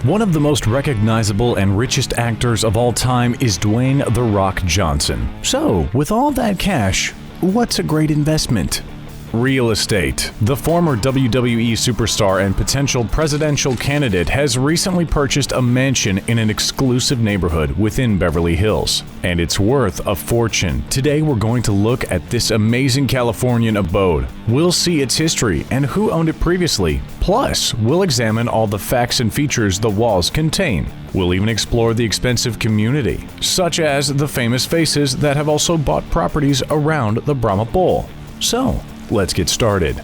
One of the most recognizable and richest actors of all time is Dwayne "The Rock" Johnson. So, with all that cash, what's a great investment? Real estate. The former WWE superstar and potential presidential candidate has recently purchased a mansion in an exclusive neighborhood within Beverly Hills, and it's worth a fortune. Today we're going to look at this amazing Californian abode. We'll see its history and who owned it previously. Plus, we'll examine all the facts and features the walls contain. We'll even explore the expensive community, such as the famous faces that have also bought properties around the Brahma Bull. So, let's get started.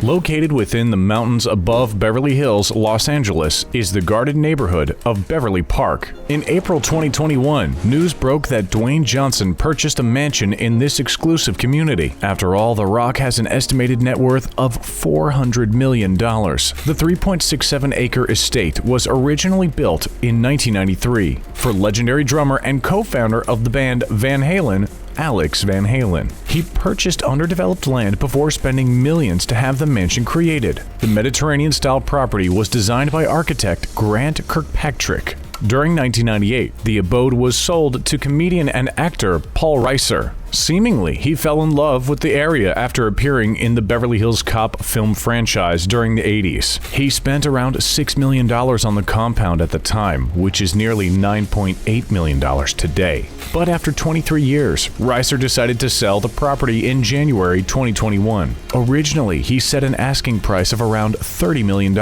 Located within the mountains above Beverly Hills, Los Angeles, is the guarded neighborhood of Beverly Park. In April 2021, news broke that Dwayne Johnson purchased a mansion in this exclusive community. After all, The Rock has an estimated net worth of $400 million. The 3.67-acre estate was originally built in 1993 for legendary drummer and co-founder of the band Van Halen, Alex Van Halen. He purchased underdeveloped land before spending millions to have the mansion created. The Mediterranean-style property was designed by architect Grant Kirkpatrick. During 1998, the abode was sold to comedian and actor Paul Reiser. Seemingly, he fell in love with the area after appearing in the Beverly Hills Cop film franchise during the 80s. He spent around $6 million on the compound at the time, which is nearly $9.8 million today. But after 23 years, Reiser decided to sell the property in January 2021. Originally, he set an asking price of around $30 million,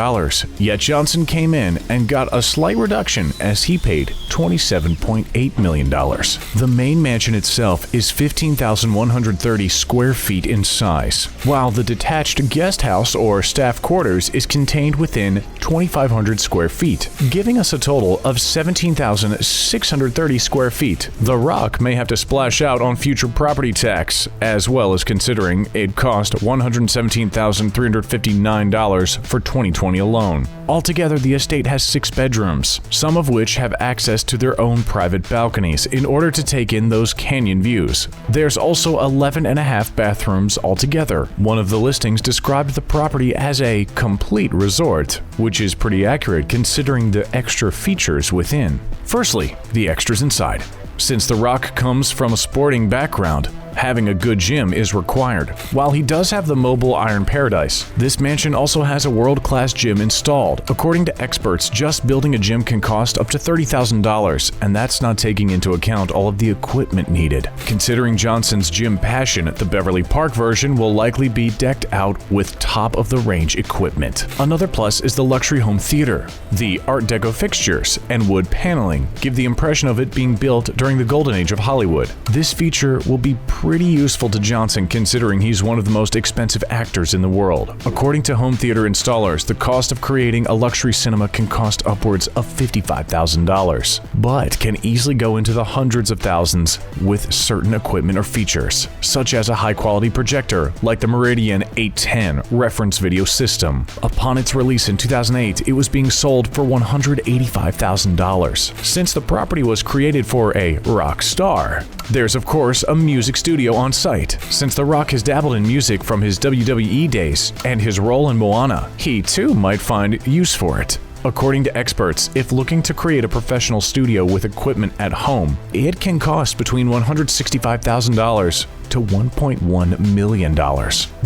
yet Johnson came in and got a slight reduction as he paid $27.8 million. The main mansion itself is 15,130 square feet in size, while the detached guest house or staff quarters is contained within 2,500 square feet, giving us a total of 17,630 square feet. The Rock may have to splash out on future property tax, as well as considering it cost $117,359 for 2020 alone. Altogether, the estate has 6 bedrooms, some of which have access to their own private balconies in order to take in those canyon views. There's also 11.5 bathrooms altogether. One of the listings described the property as a complete resort, which is pretty accurate considering the extra features within. Firstly, the extras inside. Since The Rock comes from a sporting background, having a good gym is required. While he does have the mobile Iron Paradise, this mansion also has a world-class gym installed. According to experts, just building a gym can cost up to $30,000, and that's not taking into account all of the equipment needed. Considering Johnson's gym passion, the Beverly Park version will likely be decked out with top-of-the-range equipment. Another plus is the luxury home theater. The Art Deco fixtures and wood paneling give the impression of it being built during the golden age of Hollywood. This feature will be pretty useful to Johnson considering he's one of the most expensive actors in the world. According to home theater installers, the cost of creating a luxury cinema can cost upwards of $55,000, but can easily go into the hundreds of thousands with certain equipment or features, such as a high-quality projector like the Meridian 810 reference video system. Upon its release in 2008, it was being sold for $185,000. Since the property was created for a rock star, there's of course a music studio on site. Since The Rock has dabbled in music from his WWE days and his role in Moana, he too might find use for it. According to experts, if looking to create a professional studio with equipment at home, it can cost between $165,000 to $1.1 million.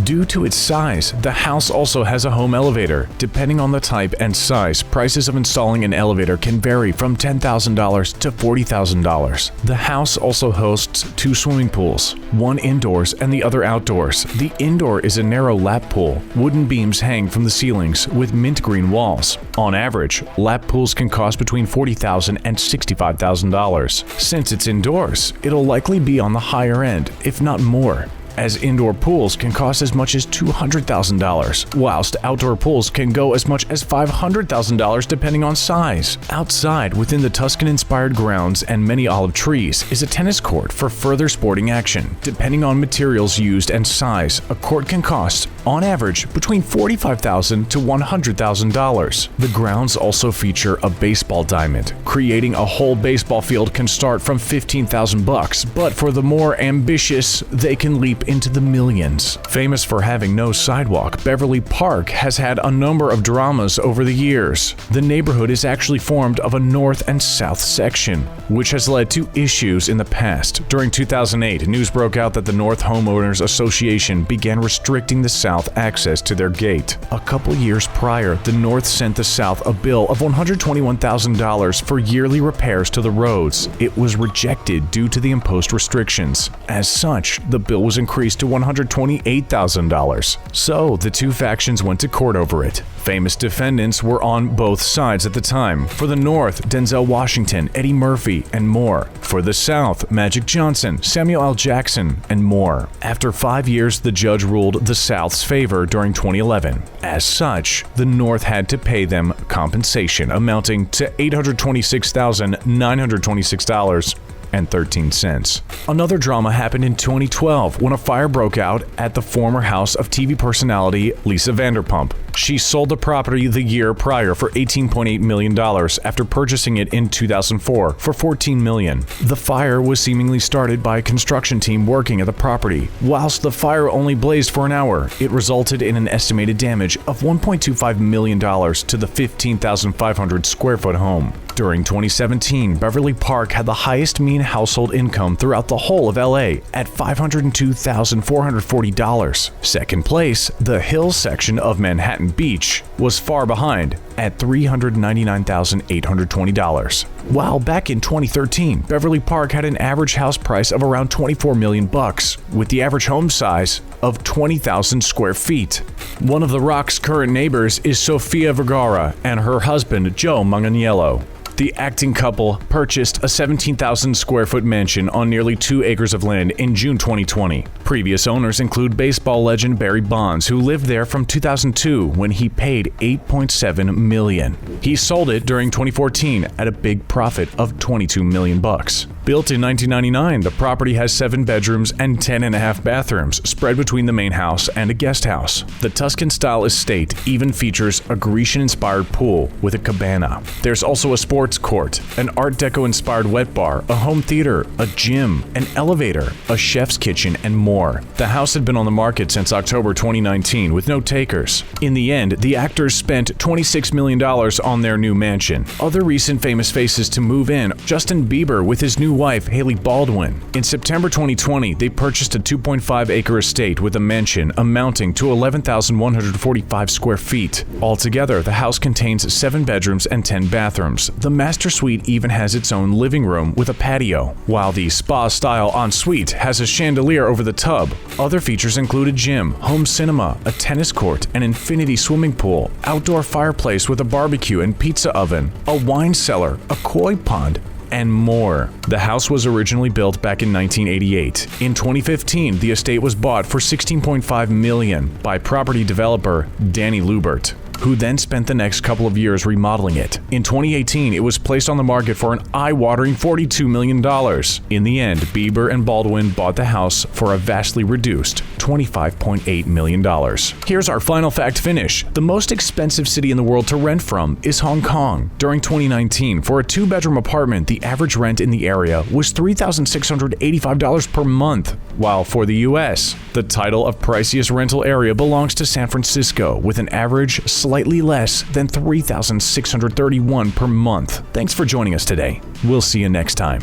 Due to its size, the house also has a home elevator. Depending on the type and size, prices of installing an elevator can vary from $10,000 to $40,000. The house also hosts 2 swimming pools, one indoors and the other outdoors. The indoor is a narrow lap pool. Wooden beams hang from the ceilings with mint green walls. On average, lap pools can cost between $40,000 and $65,000. Since it's indoors, it'll likely be on the higher end, if not more, as indoor pools can cost as much as $200,000, whilst outdoor pools can go as much as $500,000 depending on size. Outside, within the Tuscan-inspired grounds and many olive trees, is a tennis court for further sporting action. Depending on materials used and size, a court can cost, on average, between $45,000 to $100,000. The grounds also feature a baseball diamond. Creating a whole baseball field can start from $15,000, but for the more ambitious, they can leap into the millions. Famous for having no sidewalk, Beverly Park has had a number of dramas over the years. The neighborhood is actually formed of a north and south section, which has led to issues in the past. During 2008, news broke out that the North Homeowners Association began restricting the South access to their gate. A couple years prior, the North sent the South a bill of $121,000 for yearly repairs to the roads. It was rejected due to the imposed restrictions. As such, the bill was increased to $128,000. So, the two factions went to court over it. Famous defendants were on both sides at the time. For the North, Denzel Washington, Eddie Murphy, and more. For the South, Magic Johnson, Samuel L. Jackson, and more. After 5 years, the judge ruled the South's favor during 2011. As such, the North had to pay them compensation amounting to $826,926.13. Another drama happened in 2012 when a fire broke out at the former house of TV personality Lisa Vanderpump. She sold the property the year prior for $18.8 million after purchasing it in 2004 for $14 million. The fire was seemingly started by a construction team working at the property. Whilst the fire only blazed for an hour, it resulted in an estimated damage of $1.25 million to the 15,500 square foot home. During 2017, Beverly Park had the highest mean household income throughout the whole of LA at $502,440. Second place, the Hills section of Manhattan Beach, was far behind at $399,820. While back in 2013, Beverly Park had an average house price of around $24 million, with the average home size of 20,000 square feet. One of The Rock's current neighbors is Sofia Vergara and her husband, Joe Manganiello. The acting couple purchased a 17,000 square foot mansion on nearly 2 acres of land in June 2020. Previous owners include baseball legend Barry Bonds, who lived there from 2002 when he paid $8.7 million. He sold it during 2014 at a big profit of $22 million. Built in 1999, the property has 7 bedrooms and 10.5 bathrooms spread between the main house and a guest house. The Tuscan-style estate even features a Grecian-inspired pool with a cabana. There's also a sports court, an Art Deco-inspired wet bar, a home theater, a gym, an elevator, a chef's kitchen, and more. The house had been on the market since October 2019 with no takers. In the end, the actors spent $26 million on their new mansion. Other recent famous faces to move in: Justin Bieber with his new wife, Hailey Baldwin. In September 2020, they purchased a 2.5-acre estate with a mansion amounting to 11,145 square feet. Altogether, the house contains 7 bedrooms and 10 bathrooms. The master suite even has its own living room with a patio, while the spa-style ensuite has a chandelier over the tub. Other features include a gym, home cinema, a tennis court, an infinity swimming pool, outdoor fireplace with a barbecue and pizza oven, a wine cellar, a koi pond, and more. The house was originally built back in 1988. In 2015, the estate was bought for $16.5 million by property developer Danny Lubert, who then spent the next couple of years remodeling it. In 2018, it was placed on the market for an eye-watering $42 million. In the end, Bieber and Baldwin bought the house for a vastly reduced $25.8 million. Here's our final fact finish. The most expensive city in the world to rent from is Hong Kong. During 2019, for a 2-bedroom apartment, the average rent in the area was $3,685 per month, while for the US, the title of priciest rental area belongs to San Francisco, with an average slightly less than $3,631 per month. Thanks for joining us today. We'll see you next time.